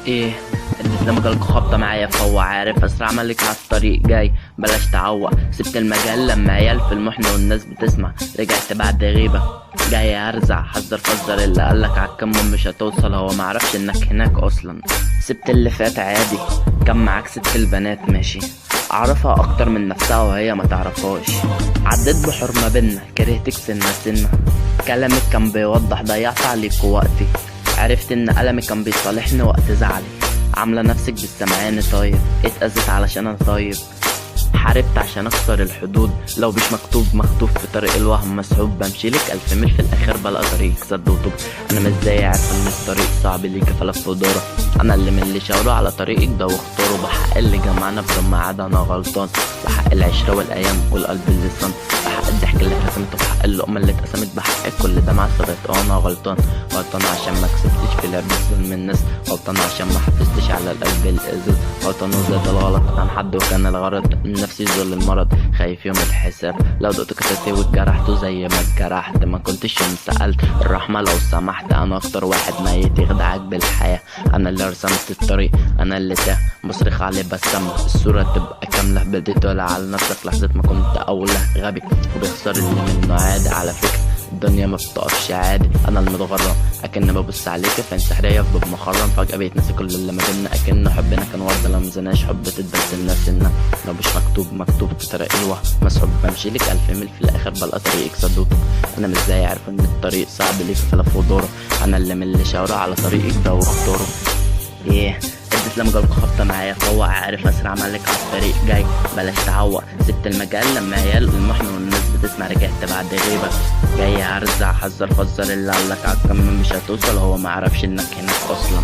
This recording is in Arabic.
ايه اديت دماغك خبطة معايا فهو عارف اسرع ملك على الطريق جاي. بلاش تعوق، سبت المجال لما عيال في المحن والناس بتسمع. رجعت بعد غيبة جاي ارزع، حذر فزر اللي قالك عالكم مش هتوصل، هو معرفش انك هناك اصلا. سبت اللي فات عادي، كان معاك ست البنات ماشي، اعرفها اكتر من نفسها وهي ما تعرفهاش. عديت بحور ما بينا كرهتك سنة سنة، كلامك كان بيوضح ضيعت عليك وقتي. عرفت ان قلمي كان بيصالحني وقت زعلي. عاملة نفسك بالسمعاني طيب، اتأذت علشان انا طيب. حاربت عشان اكسر الحدود، لو مش مكتوب مكتوب في طريق الوهم مسحوب. بمشي لك 1000 ميل في الاخر بلقى طريق سد وطوب. انا مش زي عارف ان الطريق صعب ليك فلف ودورة، انا اللي من اللي شاوروا على طريقك ده واختاره. بحق اللي جمعنا بدون ميعاد انا غلطان، بحق العشرة والايام والقلب اللي صان، بحق الضحك اللي اترسمت وبحق اللقمة اللي اتقسمت. بحق كل دمعة ثبت انا غلطان. غلطان عشان ما كسبتش في لعب ظلم الناس، غلطان عشان ما حافظتش على القلب الازاز، غلطان وزاد الغلط عن حد وكان الغرض نفسي ذل المرض. خايف يوم الحساب لو دقت كتاتي واتجرحت زي ما اتجرحت. ما كنتش يوم سألت الرحمة لو سمحت، انا اكتر واحد ميت يخدعك بالحياة. انا اللي رسمت الطريق، انا اللي تاه بصرخ عليه بسمع الصورة تبقى كاملة. بديت ولا على نفسك لحظة ما كنت اولى غبي، وبيخسر اللي منه عادي. على فكرة الدنيا ما بتقفش عادي، انا المتغرب اكن ببص عليك فين سحرية في باب مخرم. فجأة بقيت ناسي كل اللي ما بينا، اكن حبنا كان وردة لو مزناش حب تتبس الناس سنة. لو مش مكتوب مكتوب في طريق الوهم مسحوب. بمشي لك 1000 ميل في الاخر بلقى طريقك سد وطوب. انا مش زي عارف ان الطريق صعب ليك فلف ودوره، انا اللي من اللي شاوروا على طريقك ده واختاره. ايه اديت لما جالك خبطة معايا فهو عارف اسرع ملك على الطريق جاي. بلاش تعوق، سبت المجال لما عيال المحن والناس بتسمع. رجعت بعد غيبة جاي هرزع، حذر فزر اللي قالك عالكم مش هتوصل، هو معرفش انك هناك اصلا.